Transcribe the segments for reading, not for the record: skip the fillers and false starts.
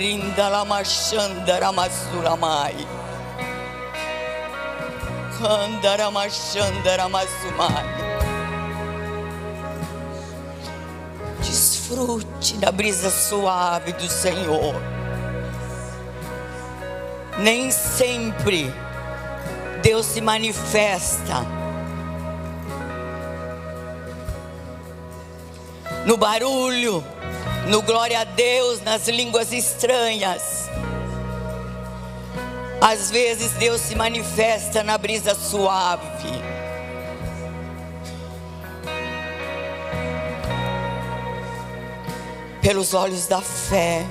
rinda lama xandara masuramai. Kandara machandara masumai. Desfrute da brisa suave do Senhor. Nem sempre Deus se manifesta no barulho, no glória a Deus, nas línguas estranhas. Às vezes Deus se manifesta na brisa suave. Pelos olhos da fé,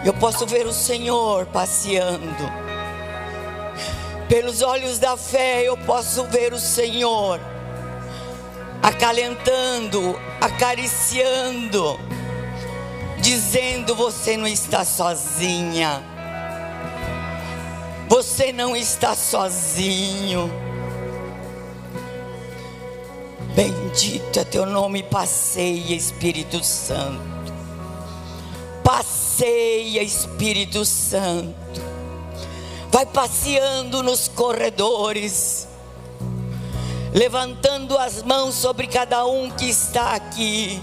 eu posso ver o Senhor passeando. Pelos olhos da fé, eu posso ver o Senhor acalentando, acariciando, dizendo: você não está sozinha, você não está sozinho. Bendito é teu nome. Passeia, Espírito Santo. Passeia, Espírito Santo. Vai passeando nos corredores, levantando as mãos sobre cada um que está aqui,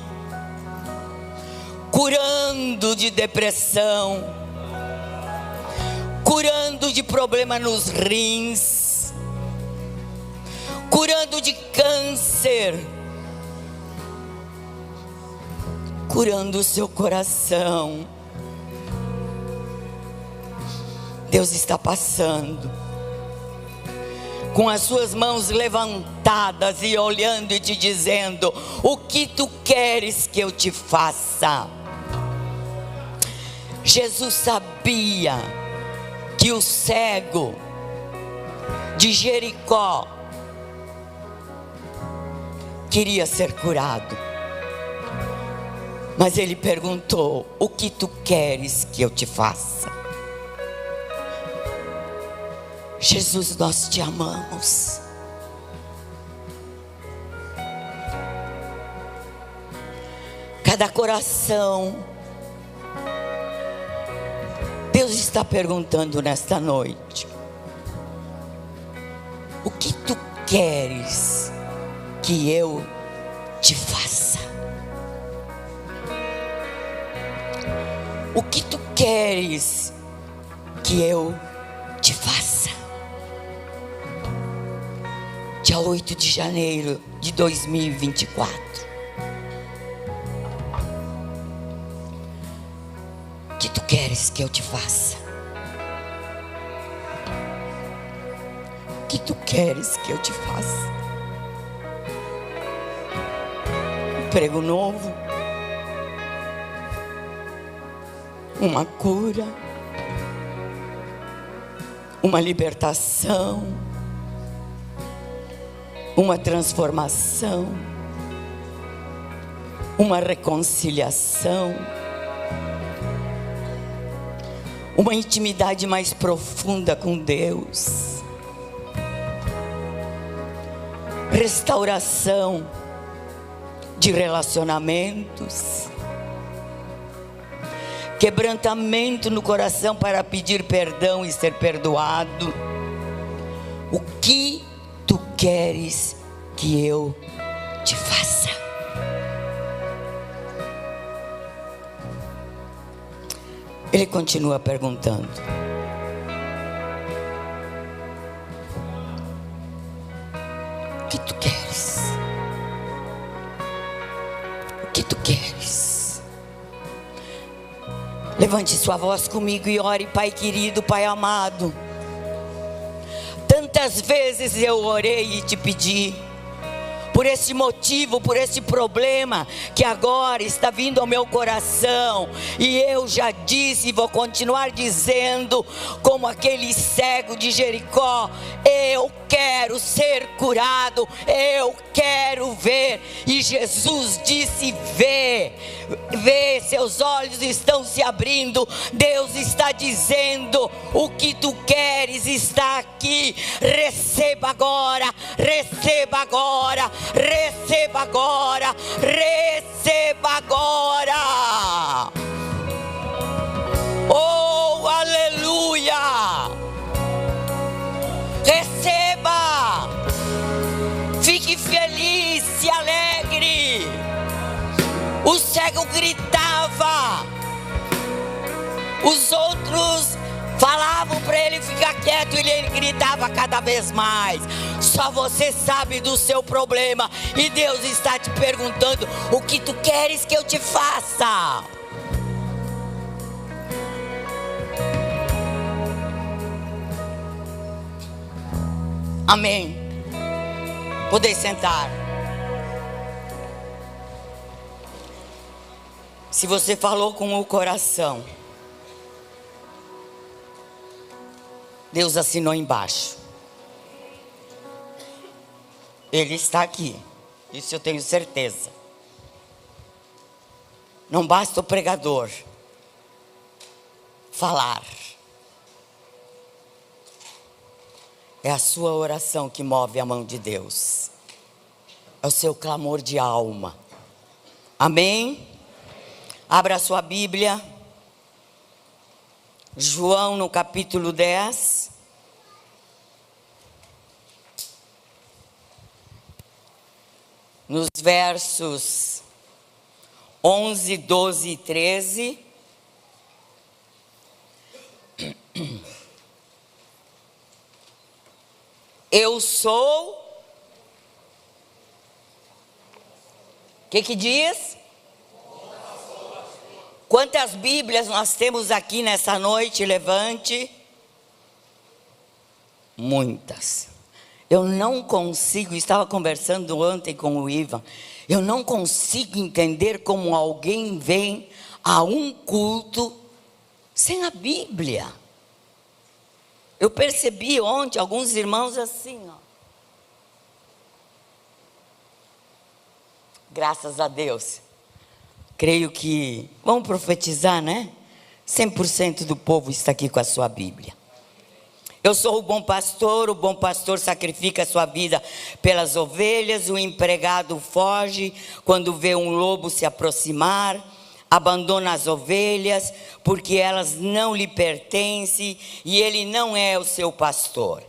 curando de depressão, curando de problema nos rins, curando de câncer, curando o seu coração. Deus está passando com as suas mãos levantadas e olhando e te dizendo: o que tu queres que eu te faça? Jesus sabia que o cego de Jericó queria ser curado, mas ele perguntou: o que tu queres que eu te faça? Jesus, nós te amamos. Cada coração, Deus está perguntando nesta noite: o que tu queres que eu te faça? O que tu queres que eu te faça? Dia 8 de janeiro de 2024. O que tu queres que eu te faça? O que tu queres que eu te faça? Um emprego novo, uma cura, uma libertação, uma transformação, uma reconciliação, uma intimidade mais profunda com Deus, restauração de relacionamentos, quebrantamento no coração para pedir perdão e ser perdoado. O que tu queres que eu te faça? Ele continua perguntando: o que tu queres? O que tu queres? Levante sua voz comigo e ore. Pai querido, Pai amado, tantas vezes eu orei e te pedi, por esse motivo, por esse problema que agora está vindo ao meu coração, e eu já disse e vou continuar dizendo, como aquele cego de Jericó: eu quero ser curado, eu quero ver. E Jesus disse: vê, vê, seus olhos estão se abrindo. Deus está dizendo: o que tu queres está aqui. Receba agora, receba agora, receba agora, receba agora. O cego gritava. Os outros falavam para ele ficar quieto e ele gritava cada vez mais. Só você sabe do seu problema e Deus está te perguntando: o que tu queres que eu te faça? Amém. Podem sentar. Se você falou com o coração, Deus assinou embaixo. Ele está aqui. Isso eu tenho certeza. Não basta o pregador falar. É a sua oração que move a mão de Deus. É o seu clamor de alma. Amém? Abra a sua Bíblia. João no capítulo 10. Nos versos 11, 12 e 13. Eu sou. O que diz? Quantas Bíblias nós temos aqui nessa noite? Levante. Muitas. Eu não consigo, estava conversando ontem com o Ivan, eu não consigo entender como alguém vem a um culto sem a Bíblia. Eu percebi ontem alguns irmãos assim, ó. Graças a Deus. Creio que, vamos profetizar, né? 100% do povo está aqui com a sua Bíblia. Eu sou o bom pastor sacrifica a sua vida pelas ovelhas, o empregado foge quando vê um lobo se aproximar, abandona as ovelhas porque elas não lhe pertencem e ele não é o seu pastor.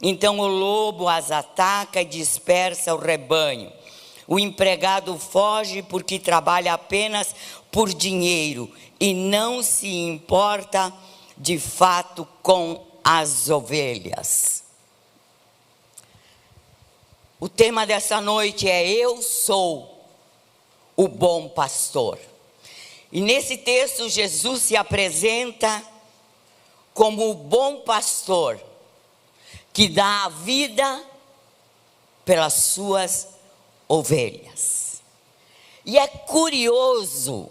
Então o lobo as ataca e dispersa o rebanho. O empregado foge porque trabalha apenas por dinheiro e não se importa de fato com as ovelhas. O tema dessa noite é: eu sou o bom pastor. E nesse texto Jesus se apresenta como o bom pastor que dá a vida pelas suas ovelhas. E é curioso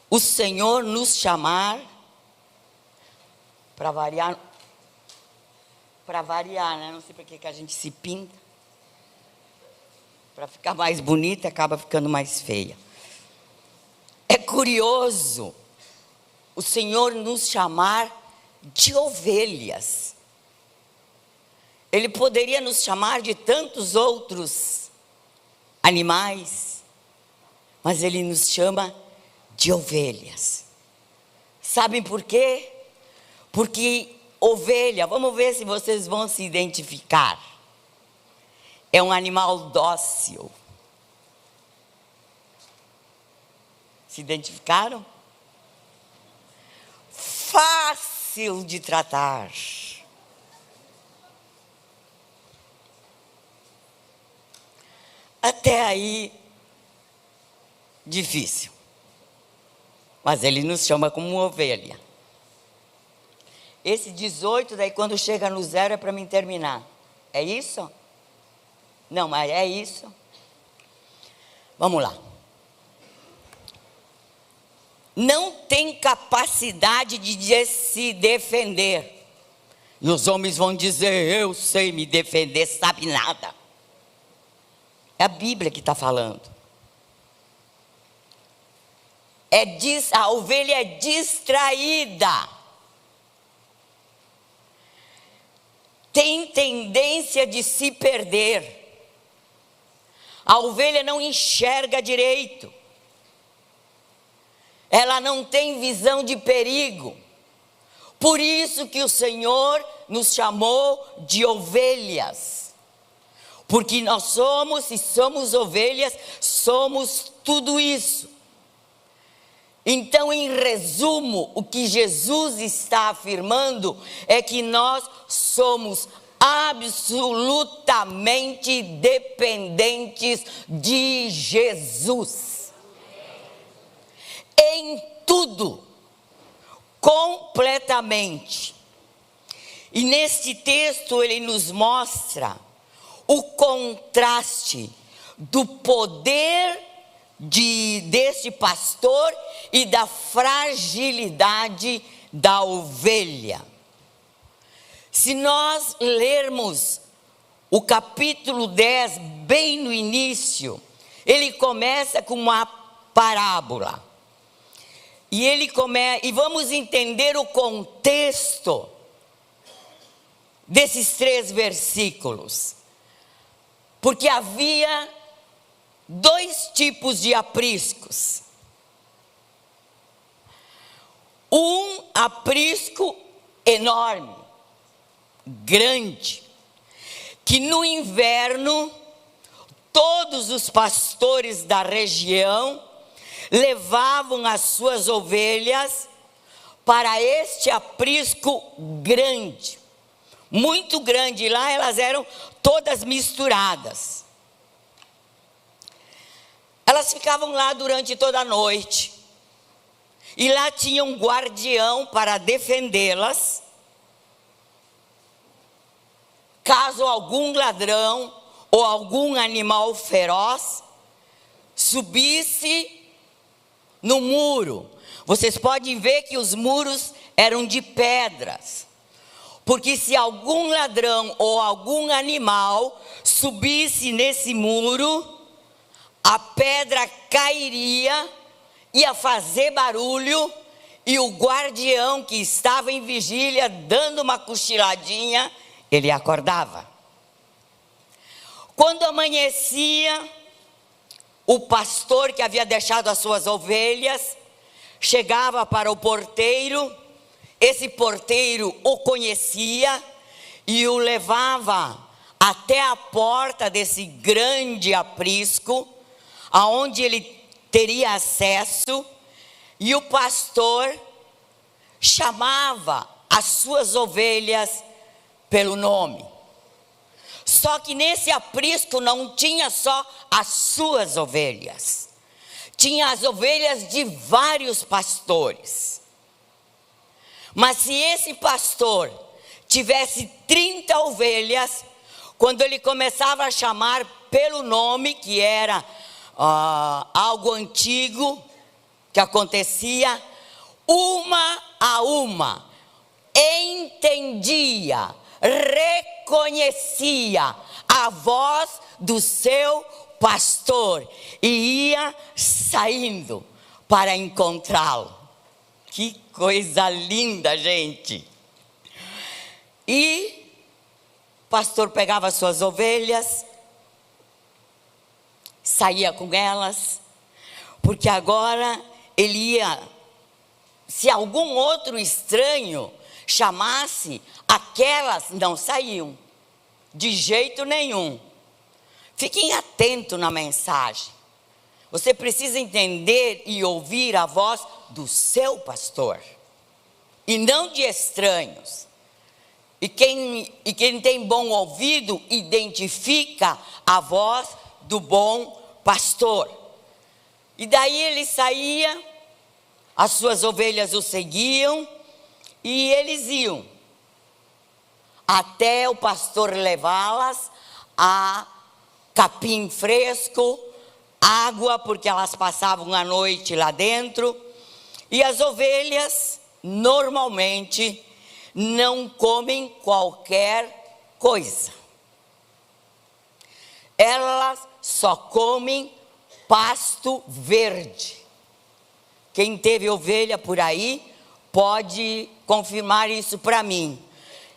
o Senhor nos chamar para variar, né? Não sei por que a gente se pinta. Para ficar mais bonita, acaba ficando mais feia. É curioso o Senhor nos chamar de ovelhas. Ele poderia nos chamar de tantos outros animais, mas Ele nos chama de ovelhas. Sabem por quê? Porque ovelha, vamos ver se vocês vão se identificar, é um animal dócil. Se identificaram? Fácil de tratar. Até aí, difícil. Mas Ele nos chama como ovelha. Esse 18, daí quando chega no 0 é para mim terminar. É isso? Não, mas é isso. Vamos lá. Não tem capacidade de se defender. E os homens vão dizer: eu sei me defender, sabe nada. É a Bíblia que está falando. A ovelha é distraída. Tem tendência de se perder. A ovelha não enxerga direito. Ela não tem visão de perigo. Por isso que o Senhor nos chamou de ovelhas. Porque nós somos, se somos ovelhas, somos tudo isso. Então, em resumo, o que Jesus está afirmando é que nós somos absolutamente dependentes de Jesus. Em tudo, completamente. E neste texto ele nos mostra o contraste do poder deste pastor e da fragilidade da ovelha. Se nós lermos o capítulo 10, bem no início, ele começa com uma parábola. E vamos entender o contexto desses 3 versículos. Porque havia 2 tipos de apriscos. Um aprisco enorme, grande, que no inverno todos os pastores da região levavam as suas ovelhas para este aprisco grande, muito grande, e lá elas eram todas misturadas. Elas ficavam lá durante toda a noite, e lá tinha um guardião para defendê-las, caso algum ladrão ou algum animal feroz subisse no muro. Vocês podem ver que os muros eram de pedras, porque se algum ladrão ou algum animal subisse nesse muro, a pedra cairia, ia fazer barulho, e o guardião que estava em vigília, dando uma cochiladinha, ele acordava. Quando amanhecia, o pastor que havia deixado as suas ovelhas chegava para o porteiro. Esse porteiro o conhecia e o levava até a porta desse grande aprisco, aonde ele teria acesso, e o pastor chamava as suas ovelhas pelo nome. Só que nesse aprisco não tinha só as suas ovelhas, tinha as ovelhas de vários pastores. Mas se esse pastor tivesse 30 ovelhas, quando ele começava a chamar pelo nome, que era algo antigo que acontecia, uma a uma entendia, reconhecia a voz do seu pastor e ia saindo para encontrá-lo. Que coisa linda, gente! E o pastor pegava suas ovelhas, saía com elas, porque agora ele ia, se algum outro estranho chamasse, aquelas não saíam, de jeito nenhum. Fiquem atentos na mensagem. Você precisa entender e ouvir a voz do seu pastor, e não de estranhos. E quem tem bom ouvido, identifica a voz do bom pastor. E daí ele saía, as suas ovelhas o seguiam, e eles iam até o pastor levá-las a capim fresco, água, porque elas passavam a noite lá dentro. E as ovelhas normalmente não comem qualquer coisa, elas só comem pasto verde. Quem teve ovelha por aí pode confirmar isso para mim.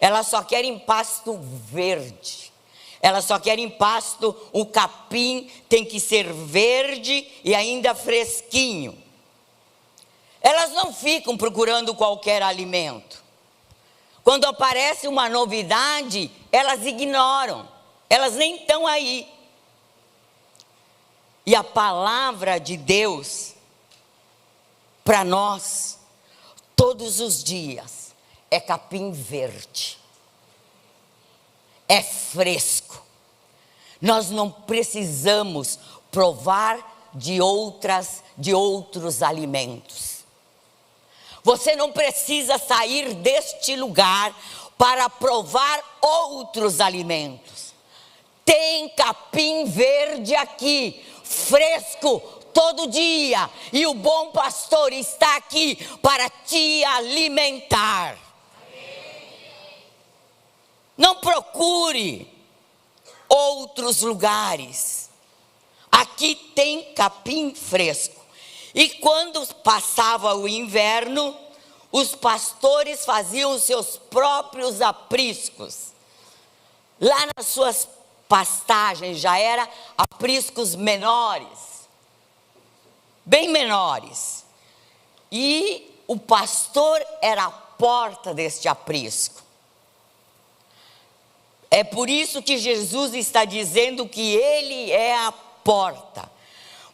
Elas só querem pasto verde, elas só querem pasto, o capim tem que ser verde e ainda fresquinho. Elas não ficam procurando qualquer alimento. Quando aparece uma novidade, elas ignoram, elas nem estão aí. E a palavra de Deus para nós, todos os dias, é capim verde, é fresco. Nós não precisamos provar de outros alimentos. Você não precisa sair deste lugar para provar outros alimentos. Tem capim verde aqui, fresco, todo dia. E o bom pastor está aqui para te alimentar. Não procure outros lugares. Aqui tem capim fresco. E quando passava o inverno, os pastores faziam os seus próprios apriscos. Lá nas suas pastagens já era apriscos menores, bem menores. E o pastor era a porta deste aprisco. É por isso que Jesus está dizendo que ele é a porta.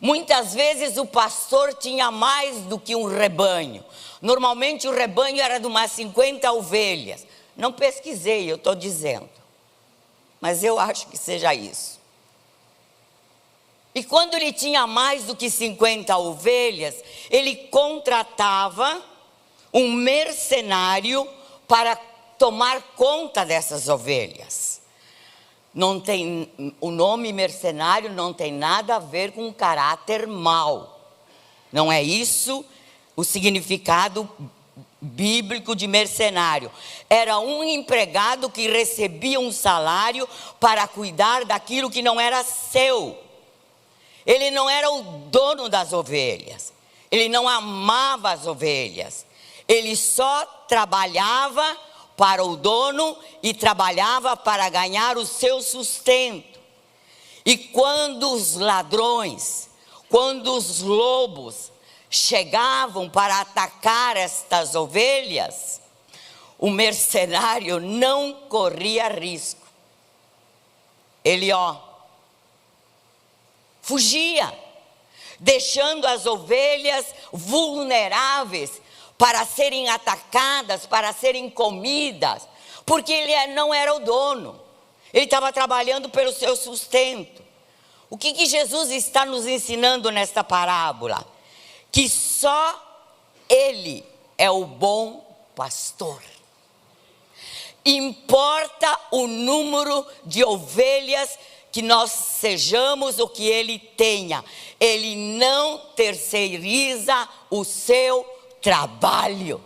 Muitas vezes o pastor tinha mais do que um rebanho. Normalmente o rebanho era de umas 50 ovelhas. Não pesquisei, eu estou dizendo. Mas eu acho que seja isso. E quando ele tinha mais do que 50 ovelhas, ele contratava um mercenário para tomar conta dessas ovelhas. O nome mercenário não tem nada a ver com caráter mau. Não é isso o significado bíblico de mercenário. Era um empregado que recebia um salário para cuidar daquilo que não era seu. Ele não era o dono das ovelhas. Ele não amava as ovelhas. Ele só trabalhava para o dono e trabalhava para ganhar o seu sustento. E quando os ladrões, quando os lobos chegavam para atacar estas ovelhas, o mercenário não corria risco. Ele, fugia, deixando as ovelhas vulneráveis para serem atacadas, para serem comidas, porque ele não era o dono. Ele estava trabalhando pelo seu sustento. O que Jesus está nos ensinando nesta parábola? Que só Ele é o bom pastor. Importa o número de ovelhas que nós sejamos, o que Ele tenha. Ele não terceiriza o seu trabalho.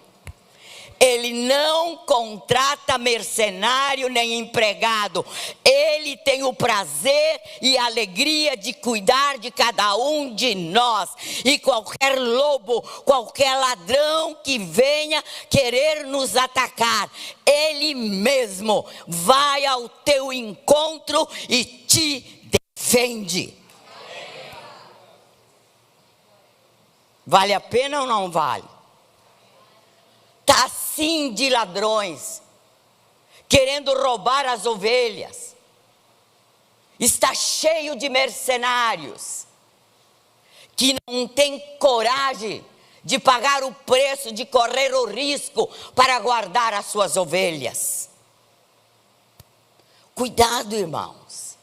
Ele não contrata mercenário nem empregado. Ele tem o prazer e a alegria de cuidar de cada um de nós. E qualquer lobo, qualquer ladrão que venha querer nos atacar, Ele mesmo vai ao teu encontro e te defende. Vale a pena ou não vale? Está assim de ladrões, querendo roubar as ovelhas. Está cheio de mercenários, que não tem coragem de pagar o preço, de correr o risco para guardar as suas ovelhas. Cuidado, irmãos.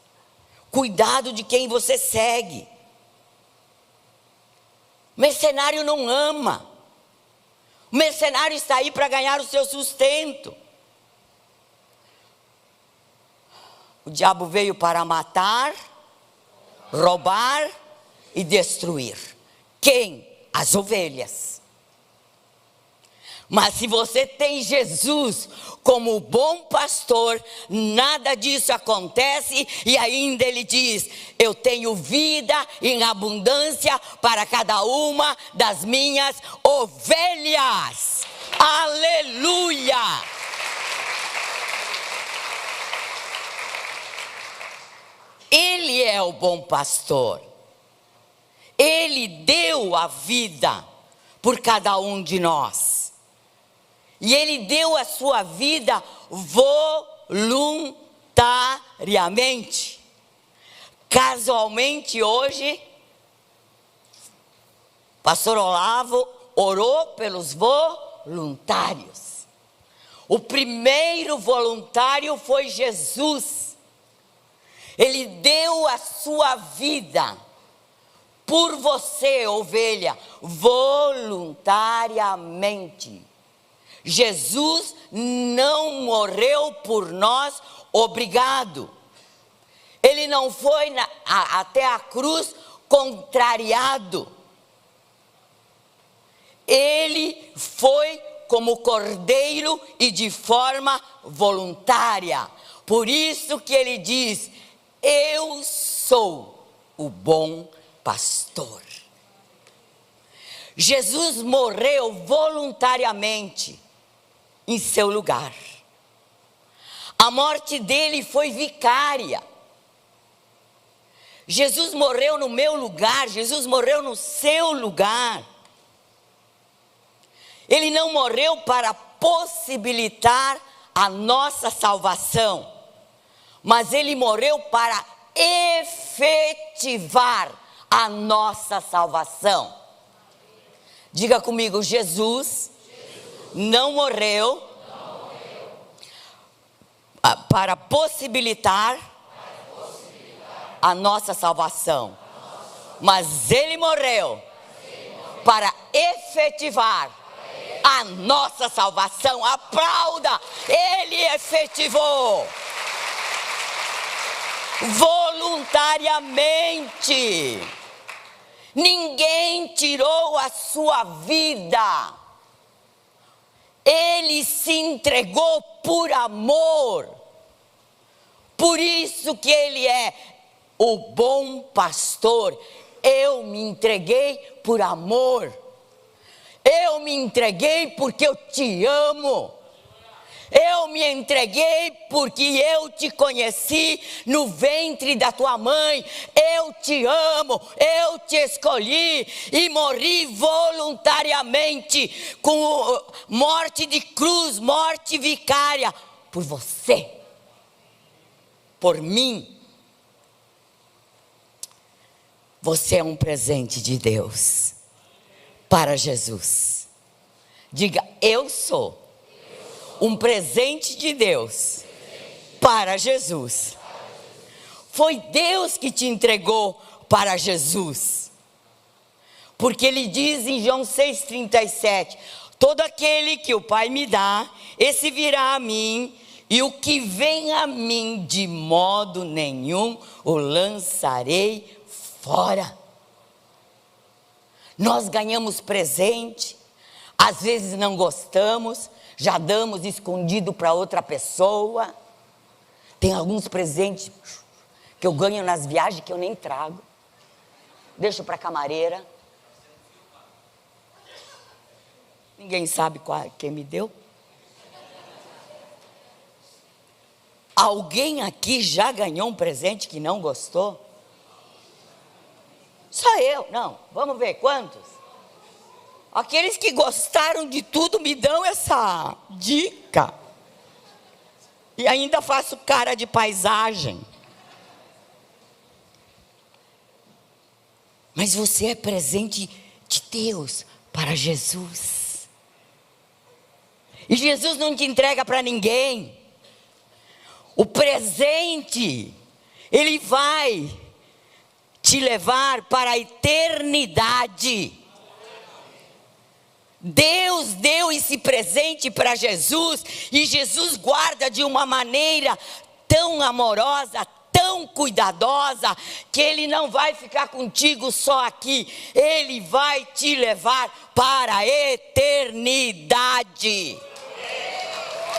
Cuidado de quem você segue. O mercenário não ama. O mercenário está aí para ganhar o seu sustento. O diabo veio para matar, roubar e destruir. Quem? As ovelhas. Mas se você tem Jesus como o bom pastor, nada disso acontece. E ainda ele diz: eu tenho vida em abundância para cada uma das minhas ovelhas. Aleluia! Ele é o bom pastor. Ele deu a vida por cada um de nós. E Ele deu a sua vida voluntariamente. Casualmente hoje, pastor Olavo orou pelos voluntários. O primeiro voluntário foi Jesus. Ele deu a sua vida por você, ovelha, voluntariamente. Jesus não morreu por nós obrigado. Ele não foi até a cruz contrariado. Ele foi como cordeiro e de forma voluntária. Por isso que ele diz: eu sou o bom pastor. Jesus morreu voluntariamente em seu lugar. A morte dele foi vicária. Jesus morreu no meu lugar, Jesus morreu no seu lugar. Ele não morreu para possibilitar a nossa salvação, mas ele morreu para efetivar a nossa salvação. Diga comigo: Jesus não morreu para possibilitar a nossa salvação, mas ele morreu para efetivar a nossa salvação. Aplauda! Ele efetivou voluntariamente. Ninguém tirou a sua vida. Ele se entregou por amor. Por isso que ele é o bom pastor. Eu me entreguei por amor. Eu me entreguei porque eu te amo. Eu me entreguei porque eu te conheci no ventre da tua mãe. Eu te amo, eu te escolhi e morri voluntariamente, com morte de cruz, morte vicária, por você, por mim. Você é um presente de Deus para Jesus. Diga: eu sou um presente de Deus para Jesus. Foi Deus que te entregou para Jesus. Porque ele diz em João 6,37: todo aquele que o Pai me dá, esse virá a mim, e o que vem a mim, de modo nenhum o lançarei fora. Nós ganhamos presente, às vezes não gostamos, já damos escondido para outra pessoa. Tem alguns presentes que eu ganho nas viagens que eu nem trago. Deixo para a camareira. Ninguém sabe quem me deu. Alguém aqui já ganhou um presente que não gostou? Só eu? Não, vamos ver quantos. Aqueles que gostaram de tudo me dão essa dica. E ainda faço cara de paisagem. Mas você é presente de Deus para Jesus. E Jesus não te entrega para ninguém. O presente, ele vai te levar para a eternidade. Deus deu esse presente para Jesus, e Jesus guarda de uma maneira tão amorosa, tão cuidadosa, que ele não vai ficar contigo só aqui, ele vai te levar para a eternidade.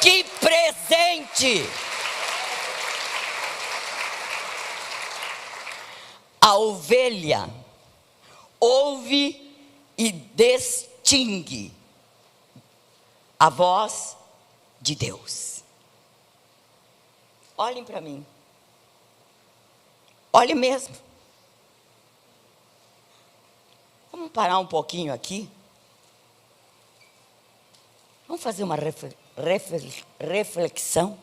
Que presente! A ovelha ouve e distingue a voz de Deus. Olhem para mim. Olhem mesmo. Vamos parar um pouquinho aqui. Vamos fazer uma reflexão.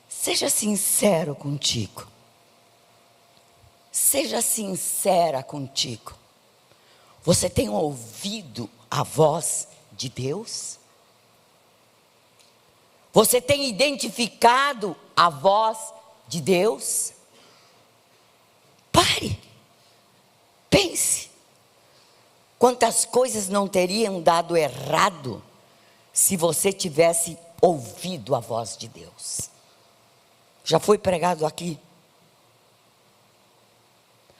Seja sincero contigo. Seja sincera contigo. Você tem ouvido a voz de Deus? Você tem identificado a voz de Deus? Pare, pense. Quantas coisas não teriam dado errado se você tivesse ouvido a voz de Deus? Já foi pregado aqui.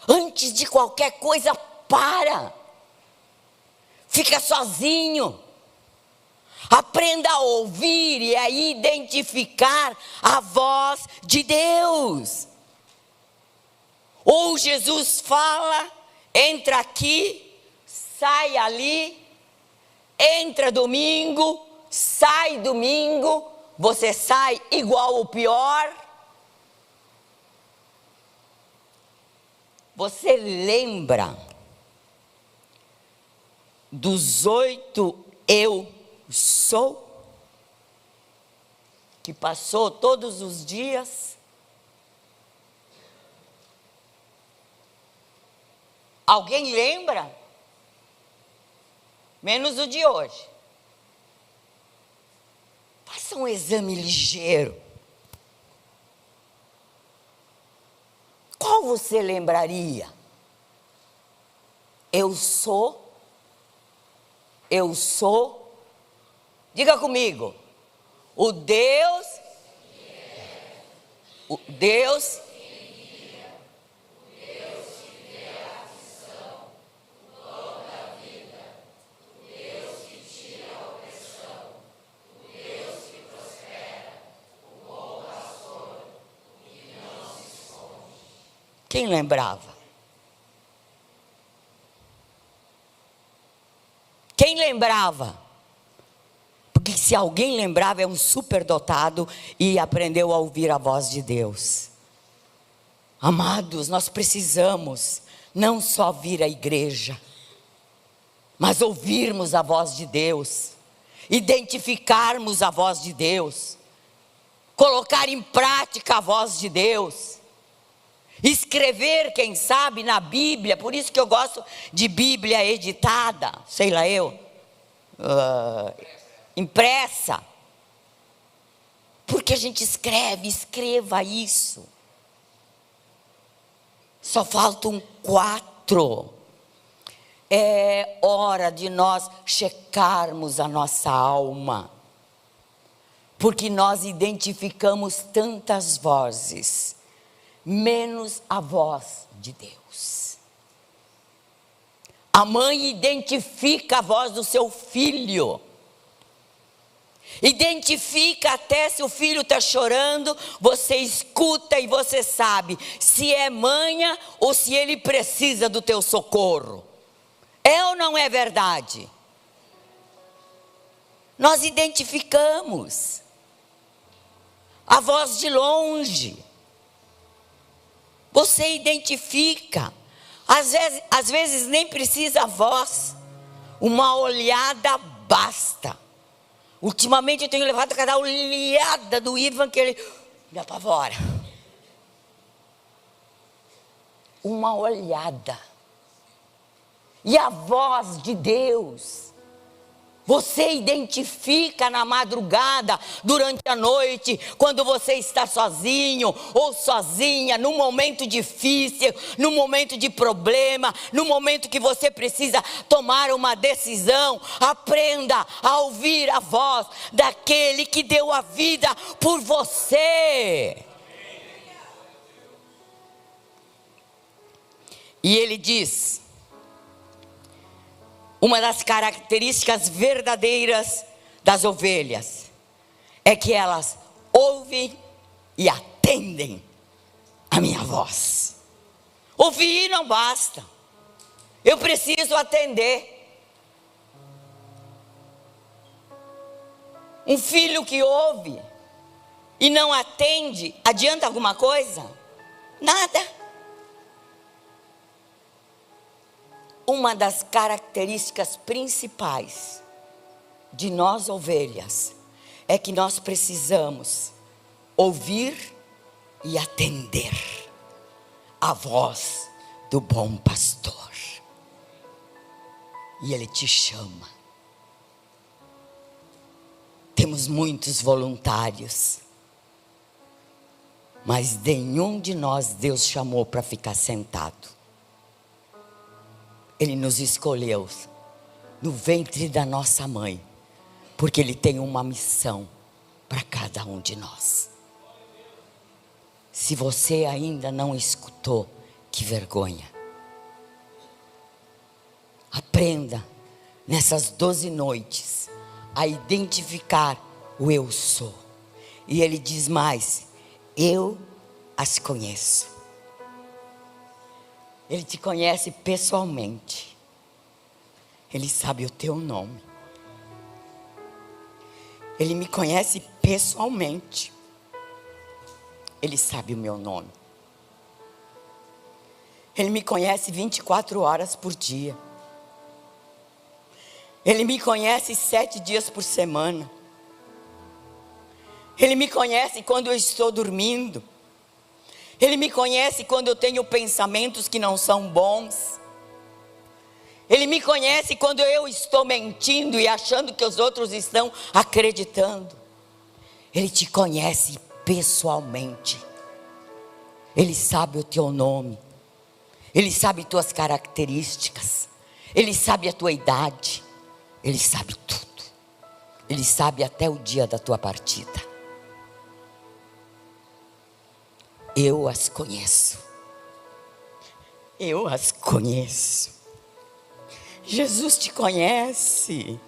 Antes de qualquer coisa, para. Fica sozinho. Aprenda a ouvir e a identificar a voz de Deus. Ou Jesus fala, entra aqui, sai ali, entra domingo, sai domingo, você sai igual o pior. Você lembra dos 8 eu sou? Que passou todos os dias? Alguém lembra? Menos o de hoje. Faça um exame ligeiro. Qual você lembraria? Eu sou. Diga comigo. O Deus Quem lembrava? Quem lembrava? Porque se alguém lembrava, é um superdotado e aprendeu a ouvir a voz de Deus. Amados, nós precisamos não só vir à igreja, mas ouvirmos a voz de Deus, identificarmos a voz de Deus, colocar em prática a voz de Deus. Escrever, quem sabe, na Bíblia. Por isso que eu gosto de Bíblia editada, sei lá eu, impressa. Porque a gente escreva isso. Só faltam 4. É hora de nós checarmos a nossa alma. Porque nós identificamos tantas vozes, menos a voz de Deus. A mãe identifica a voz do seu filho. Identifica até se o filho está chorando, você escuta e você sabe se é manha ou se ele precisa do teu socorro. É ou não é verdade? Nós identificamos a voz de longe. Você identifica. Às vezes nem precisa a voz. Uma olhada basta. Ultimamente eu tenho levado cada olhada do Ivan que ele me apavora. Uma olhada. E a voz de Deus. Você identifica na madrugada, durante a noite, quando você está sozinho ou sozinha, num momento difícil, num momento de problema, num momento que você precisa tomar uma decisão. Aprenda a ouvir a voz daquele que deu a vida por você. E ele diz: uma das características verdadeiras das ovelhas é que elas ouvem e atendem a minha voz. Ouvir não basta. Eu preciso atender. Um filho que ouve e não atende, adianta alguma coisa? Nada. Uma das características principais de nós ovelhas é que nós precisamos ouvir e atender a voz do bom pastor. e Ele te chama. Temos muitos voluntários, mas nenhum de nós Deus chamou para ficar sentado. Ele nos escolheu no ventre da nossa mãe, porque Ele tem uma missão para cada um de nós. Se você ainda não escutou, que vergonha. Aprenda nessas 12 noites a identificar o eu sou. E Ele diz mais: eu as conheço. Ele te conhece pessoalmente. Ele sabe o teu nome. Ele me conhece pessoalmente. Ele sabe o meu nome. Ele me conhece 24 horas por dia. Ele me conhece 7 dias por semana. Ele me conhece quando eu estou dormindo. Ele me conhece quando eu tenho pensamentos que não são bons. Ele me conhece quando eu estou mentindo e achando que os outros estão acreditando. Ele te conhece pessoalmente. Ele sabe o teu nome. Ele sabe tuas características. Ele sabe a tua idade. Ele sabe tudo. Ele sabe até o dia da tua partida. Eu as conheço. Eu as conheço. Jesus te conhece.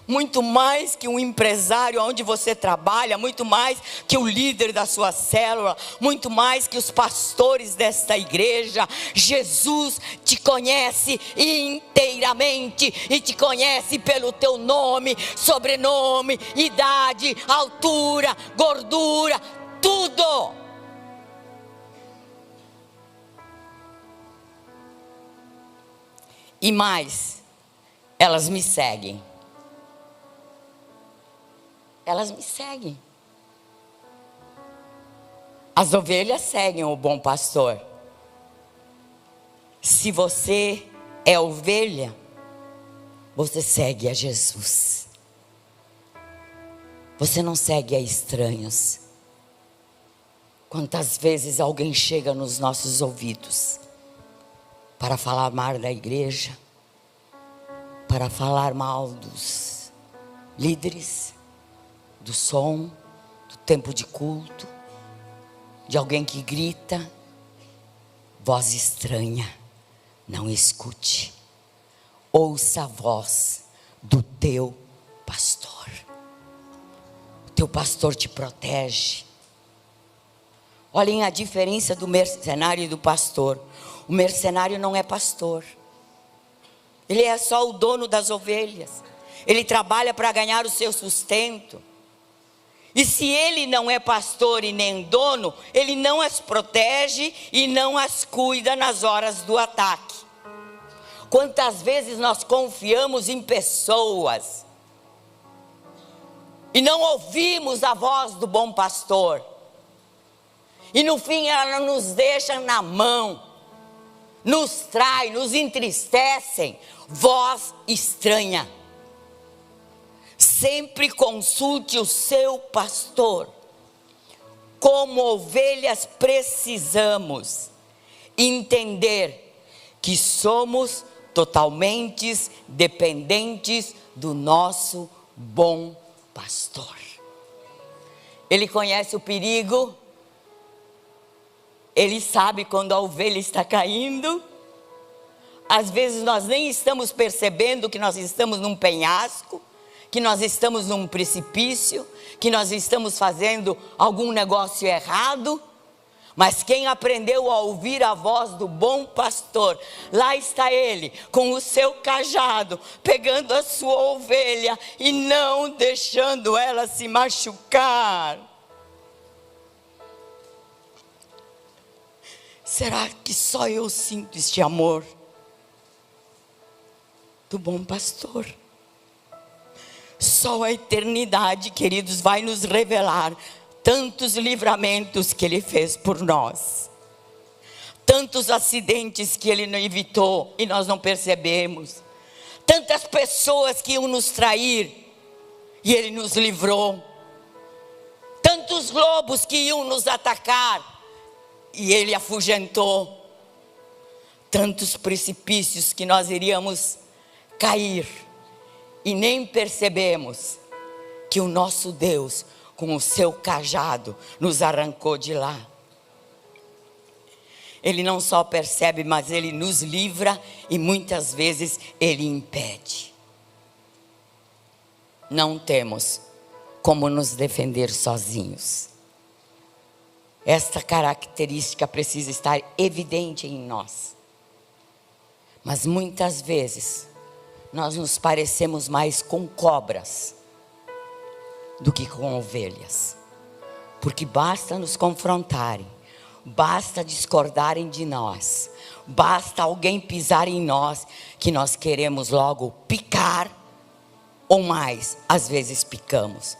Muito mais que um empresário onde você trabalha, muito mais que o líder da sua célula, muito mais que os pastores desta igreja. Jesus te conhece inteiramente e te conhece pelo teu nome, sobrenome, idade, altura, gordura, tudo. E mais, elas me seguem. Elas me seguem. As ovelhas seguem o bom pastor. Se você é ovelha, você segue a Jesus. Você não segue a estranhos. Quantas vezes alguém chega nos nossos ouvidos para falar mal da igreja, para falar mal dos líderes, do som, do tempo de culto, de alguém que grita. Voz estranha, não escute. Ouça a voz do teu pastor. O teu pastor te protege. Olhem a diferença do mercenário e do pastor. O mercenário não é pastor. Ele é só o dono das ovelhas. Ele trabalha para ganhar o seu sustento. E se ele não é pastor e nem dono, ele não as protege e não as cuida nas horas do ataque. Quantas vezes nós confiamos em pessoas e não ouvimos a voz do bom pastor, e no fim ela nos deixa na mão, nos trai, nos entristecem. Voz estranha. Sempre consulte o seu pastor. Como ovelhas precisamos entender que somos totalmente dependentes do nosso bom pastor. Ele conhece o perigo. Ele sabe quando a ovelha está caindo. Às vezes nós nem estamos percebendo que nós estamos num penhasco, que nós estamos num precipício, que nós estamos fazendo algum negócio errado. Mas quem aprendeu a ouvir a voz do bom pastor, lá está ele com o seu cajado, pegando a sua ovelha e não deixando ela se machucar. Será que só eu sinto este amor do bom pastor? Só a eternidade, queridos, vai nos revelar tantos livramentos que Ele fez por nós, tantos acidentes que Ele não evitou e nós não percebemos, tantas pessoas que iam nos trair, e Ele nos livrou. Tantos lobos que iam nos atacar, e Ele afugentou. Tantos precipícios que nós iríamos cair, e nem percebemos que o nosso Deus, com o seu cajado, nos arrancou de lá. Ele não só percebe, mas Ele nos livra, e muitas vezes Ele impede. Não temos como nos defender sozinhos. Esta característica precisa estar evidente em nós. Mas muitas vezes nós nos parecemos mais com cobras do que com ovelhas. Porque basta nos confrontarem, basta discordarem de nós, basta alguém pisar em nós, que nós queremos logo picar, ou mais, às vezes picamos.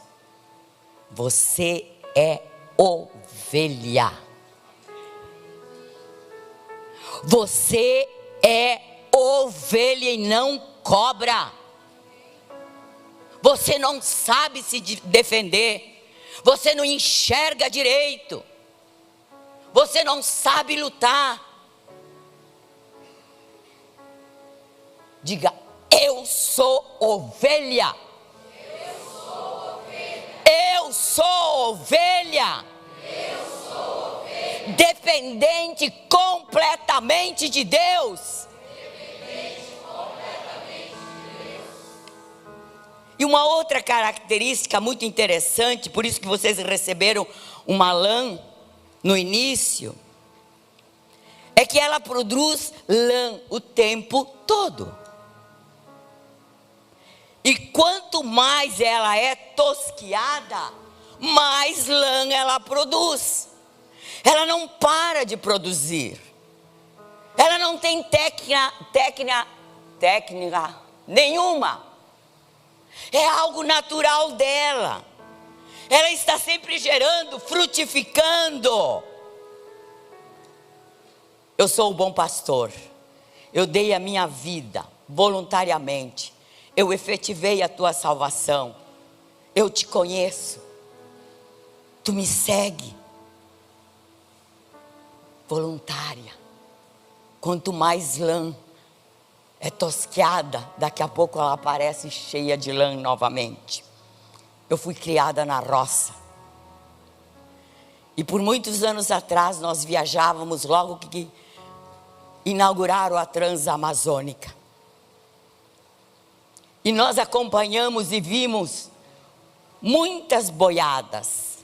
Você é ovelha. Você é ovelha e não cobra. Você não sabe se defender. Você não enxerga direito. Você não sabe lutar. Diga: eu sou ovelha. Eu sou ovelha. Eu sou ovelha. Eu sou ovelha. Dependente completamente de Deus. Dependente completamente de Deus. E uma outra característica muito interessante, por isso que vocês receberam uma lã no início, é que ela produz lã o tempo todo. E quanto mais ela é tosquiada, mais lã ela produz. Ela não para de produzir. Ela não tem técnica nenhuma. É algo natural dela. Ela está sempre gerando, frutificando. Eu sou o bom pastor. Eu dei a minha vida voluntariamente. Eu efetivei a tua salvação. Eu te conheço. Tu me segue. Voluntária. Quanto mais lã é tosquiada, daqui a pouco ela aparece cheia de lã novamente. Eu fui criada na roça. E por muitos anos atrás nós viajávamos logo que inauguraram a Transamazônica. E nós acompanhamos e vimos muitas boiadas.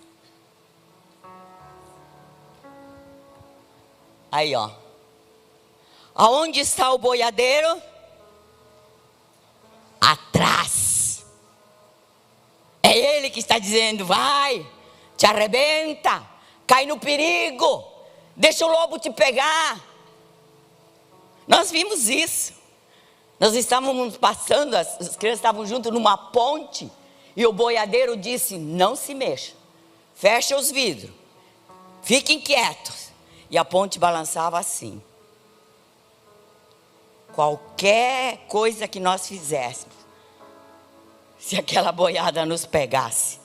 Aí, ó. Aonde está o boiadeiro? Atrás. É ele que está dizendo: vai, te arrebenta, cai no perigo, deixa o lobo te pegar. Nós vimos isso. Nós estávamos passando, as crianças estavam junto numa ponte, e o boiadeiro disse: não se mexa, fecha os vidros, fiquem quietos. E a ponte balançava assim. Qualquer coisa que nós fizéssemos, se aquela boiada nos pegasse,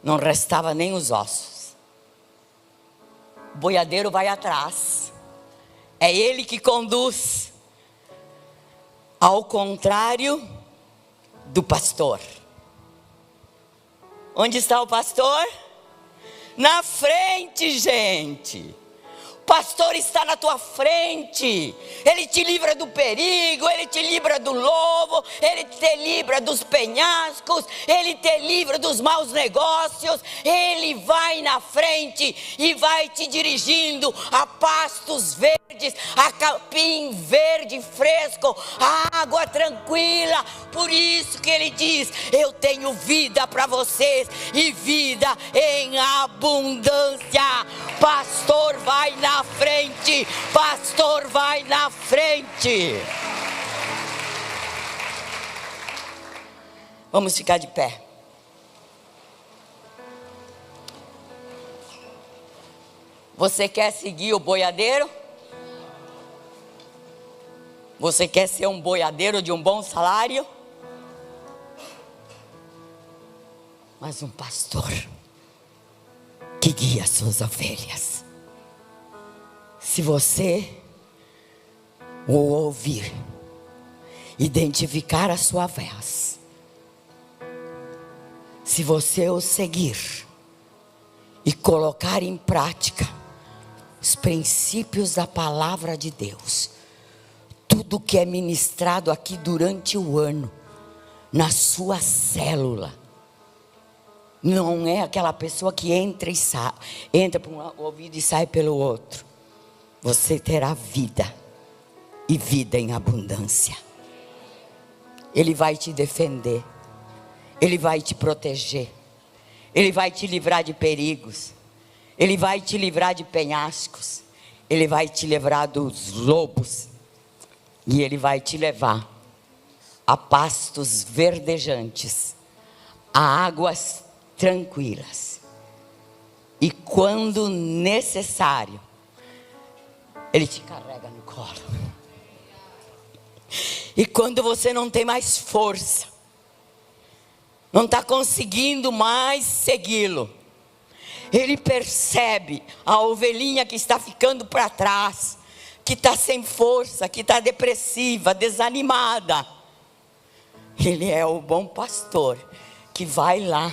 não restava nem os ossos. O boiadeiro vai atrás. É ele que conduz. Ao contrário do pastor. Onde está o pastor? Na frente, gente. O pastor está na tua frente. Ele te livra do perigo, ele te livra do lobo, ele te livra dos penhascos, ele te livra dos maus negócios. Ele vai na frente e vai te dirigindo a pastos verdes, a capim verde fresco, a água tranquila. Por isso que ele diz: eu tenho vida para vocês e vida em abundância. Pastor vai na frente, pastor vai na frente. Vamos ficar de pé. Você quer seguir o boiadeiro? Você quer ser um boiadeiro de um bom salário? Mas um pastor que guia as suas ovelhas. Se você o ouvir, identificar a sua voz, se você o seguir e colocar em prática os princípios da palavra de Deus, tudo que é ministrado aqui durante o ano, na sua célula, não é aquela pessoa que entra e sai, entra por um ouvido e sai pelo outro. Você terá vida, e vida em abundância. Ele vai te defender, Ele vai te proteger, Ele vai te livrar de perigos, Ele vai te livrar de penhascos, Ele vai te livrar dos lobos, e Ele vai te levar a pastos verdejantes, a águas tranquilas. E quando necessário, Ele te carrega no colo. E quando você não tem mais força, não está conseguindo mais segui-lo, Ele percebe a ovelhinha que está ficando para trás, que está sem força, que está depressiva, desanimada. Ele é o bom pastor que vai lá,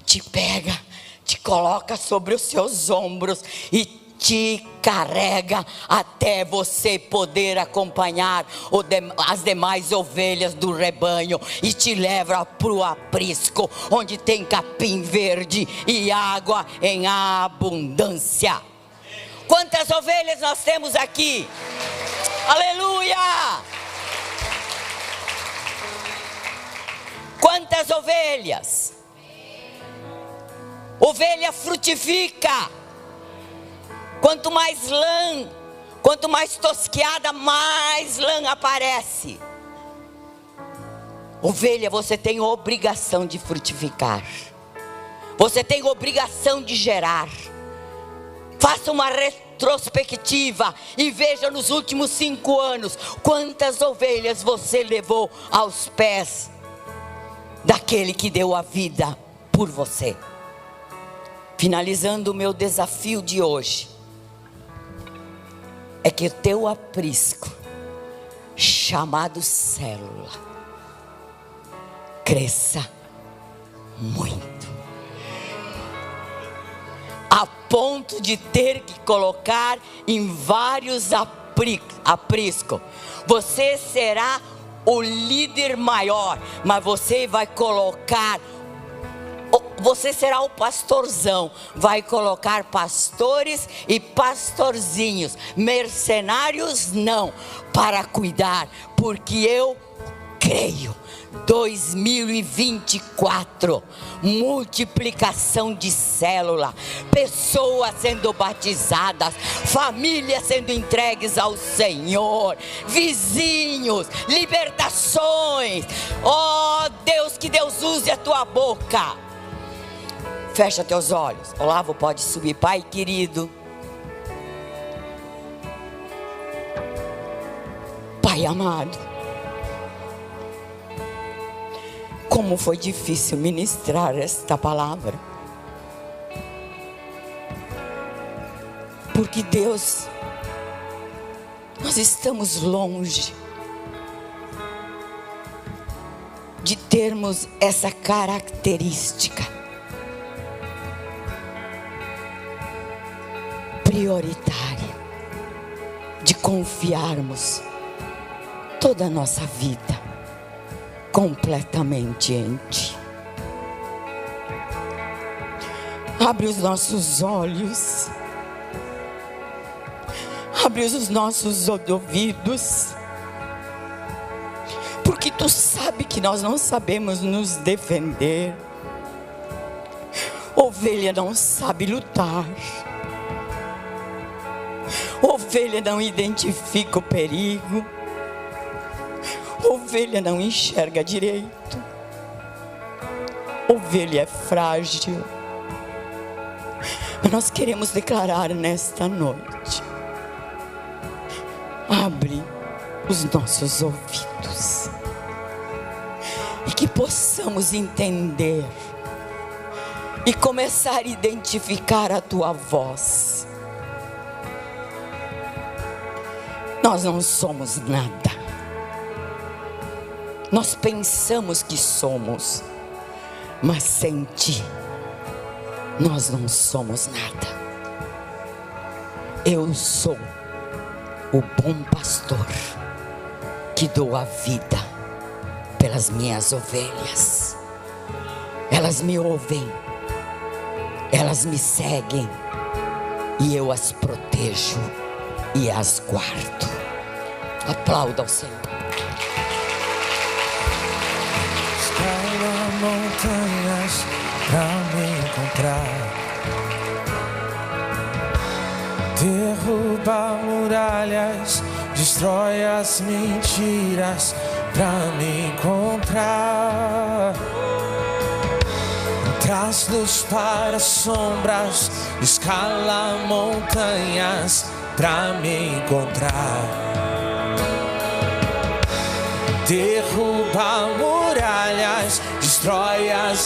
te pega, te coloca sobre os seus ombros e te carrega até você poder acompanhar as demais ovelhas do rebanho, e te leva para o aprisco, onde tem capim verde e água em abundância. Quantas ovelhas nós temos aqui? Aleluia! Quantas ovelhas? Ovelha frutifica. Quanto mais lã, quanto mais tosquiada, mais lã aparece. Ovelha, você tem obrigação de frutificar. Você tem obrigação de gerar. Faça uma retrospectiva e veja nos últimos 5 anos quantas ovelhas você levou aos pés daquele que deu a vida por você. Finalizando o meu desafio de hoje, é que o teu aprisco, chamado célula, cresça muito, a ponto de ter que colocar em vários apriscos. Você será o líder maior, mas você vai colocar, você será o pastorzão, vai colocar pastores e pastorzinhos, mercenários não, para cuidar, porque eu creio, 2024, multiplicação de célula, pessoas sendo batizadas, famílias sendo entregues ao Senhor, vizinhos, libertações. Oh Deus, que Deus use a tua boca. Fecha teus olhos. Olavo, pode subir. Pai querido, Pai amado, como foi difícil ministrar esta palavra, porque Deus, nós estamos longe de termos essa característica prioritária de confiarmos toda a nossa vida completamente em Ti. Abre os nossos olhos, abre os nossos ouvidos, porque Tu sabe que nós não sabemos nos defender. Ovelha não sabe lutar, ovelha não identifica o perigo, ovelha não enxerga direito, ovelha é frágil. Mas nós queremos declarar nesta noite: abre os nossos ouvidos e que possamos entender e começar a identificar a tua voz. Nós não somos nada. Nós pensamos que somos, mas sem ti nós não somos nada. Eu sou o bom pastor que dou a vida pelas minhas ovelhas. Elas me ouvem, elas me seguem e eu as protejo e as guardo. Aplauda ao Senhor. Escala montanhas pra me encontrar, derruba muralhas, destrói as mentiras pra me encontrar. Traz luz para sombras, escala montanhas pra me encontrar. Derruba muralhas, destrói as